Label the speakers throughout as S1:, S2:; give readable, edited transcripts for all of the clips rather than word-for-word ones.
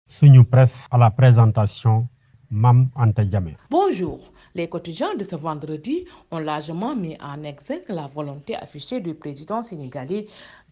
S1: Suñu Presse à la présentation, Mam Anta Diamé.
S2: Bonjour. Les quotidiens de ce vendredi ont largement mis en exergue la volonté affichée du président sénégalais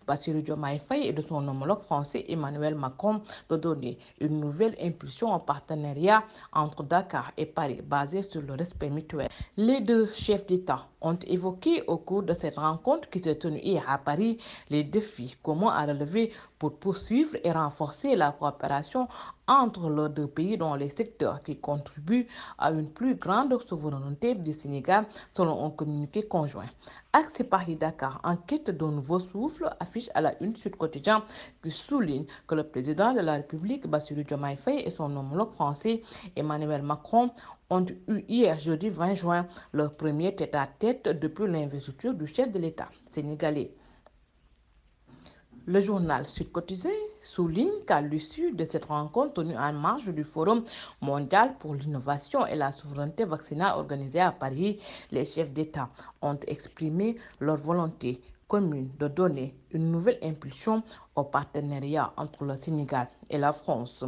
S2: Bassirou Diomaye Faye et de son homologue français Emmanuel Macron de donner une nouvelle impulsion au partenariat entre Dakar et Paris basé sur le respect mutuel. Les deux chefs d'État ont évoqué au cours de cette rencontre qui s'est tenue hier à Paris les défis communs à relever pour poursuivre et renforcer la coopération entre les deux pays dans les secteurs qui contribuent à une plus grande souveraineté du Sénégal selon un communiqué conjoint. Axe Paris-Dakar, en quête d'un nouveau souffle, affiche à la une Sud Quotidien qui souligne que le président de la République, Bassirou Diomaye Faye, et son homologue français, Emmanuel Macron, ont eu hier, jeudi 20 juin, leur premier tête-à-tête depuis l'investiture du chef de l'État sénégalais. Le journal Sud Quotidien souligne qu'à l'issue de cette rencontre tenue en marge du Forum mondial pour l'innovation et la souveraineté vaccinale organisé à Paris, les chefs d'État ont exprimé leur volonté commune de donner une nouvelle impulsion au partenariat entre le Sénégal et la France.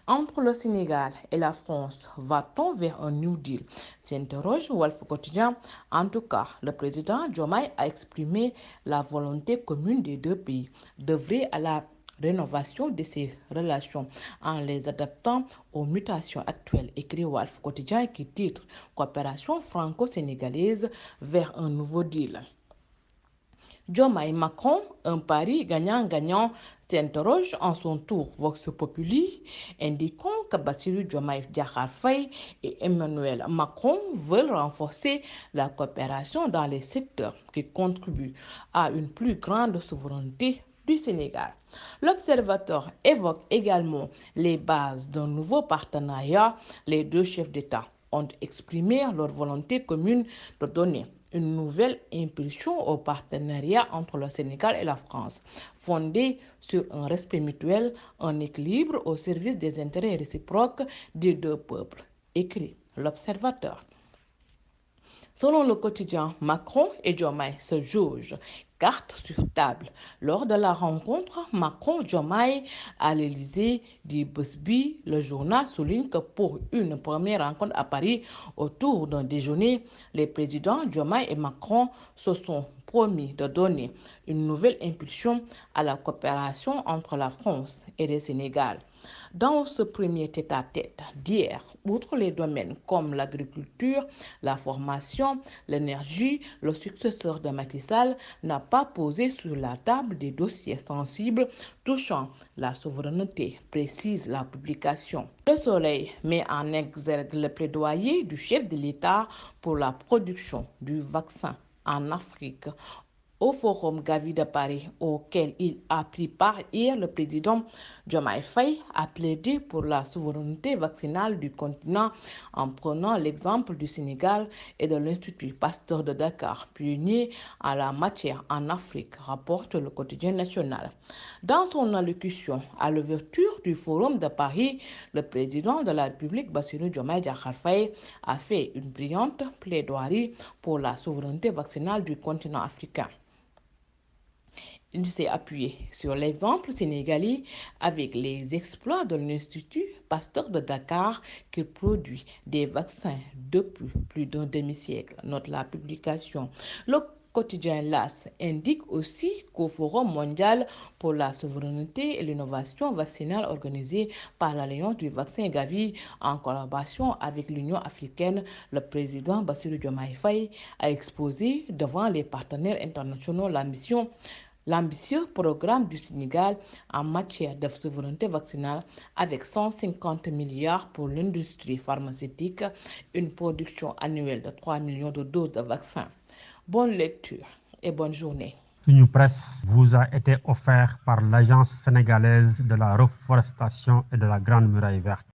S2: Entre le Sénégal et la France, va-t-on vers un New Deal? S'interroge Walf Quotidien. En tout cas, le président Diomaye a exprimé la volonté commune des deux pays d'œuvrer à la rénovation de ces relations en les adaptant aux mutations actuelles, écrit Walf Quotidien qui titre Coopération franco-sénégalaise vers un nouveau deal. Diomaye Macron, un pari gagnant-gagnant, s'interroge en son tour Vox Populi, indiquant que Bassirou Diomaye Diakhar Faye et Emmanuel Macron veulent renforcer la coopération dans les secteurs qui contribuent à une plus grande souveraineté du Sénégal. L'observateur évoque également les bases d'un nouveau partenariat. Les deux chefs d'État ont exprimé leur volonté commune de donner une nouvelle impulsion au partenariat entre le Sénégal et la France, fondé sur un respect mutuel, un équilibre au service des intérêts réciproques des deux peuples, écrit l'Observateur. Selon le quotidien, Macron et Diomaye se jaugent, carte sur table. Lors de la rencontre Macron-Diomaye à l'Élysée dit Busby, le journal souligne que pour une première rencontre à Paris autour d'un déjeuner, les présidents Diomaye et Macron se sont promis de donner une nouvelle impulsion à la coopération entre la France et le Sénégal. Dans ce premier tête-à-tête d'hier, outre les domaines comme l'agriculture, la formation, l'énergie, le successeur de Macky Sall n'a pas posé sur la table des dossiers sensibles touchant la souveraineté, précise la publication. Le Soleil met en exergue le plaidoyer du chef de l'État pour la production du vaccin en Afrique. Au forum Gavi de Paris, auquel il a pris part hier, le président Diomaye Faye a plaidé pour la souveraineté vaccinale du continent en prenant l'exemple du Sénégal et de l'Institut Pasteur de Dakar, pionnier en la matière en Afrique, rapporte le quotidien national. Dans son allocution à l'ouverture du forum de Paris, le président de la République, Bassirou Diomaye Diakhar Faye, a fait une brillante plaidoirie pour la souveraineté vaccinale du continent africain. Il s'est appuyé sur l'exemple sénégalais avec les exploits de l'Institut Pasteur de Dakar qui produit des vaccins depuis plus d'un demi-siècle, note la publication. Le quotidien LAS indique aussi qu'au Forum mondial pour la souveraineté et l'innovation vaccinale organisé par l'Alliance du vaccin Gavi en collaboration avec l'Union africaine, le président Bassirou Diomaye Faye a exposé devant les partenaires internationaux l'ambitieux programme du Sénégal en matière de souveraineté vaccinale avec 150 milliards pour l'industrie pharmaceutique, une production annuelle de 3 millions de doses de vaccins. Bonne lecture et bonne journée.
S1: Suñu Presse vous a été offert par l'Agence sénégalaise de la reforestation et de la Grande Muraille Verte.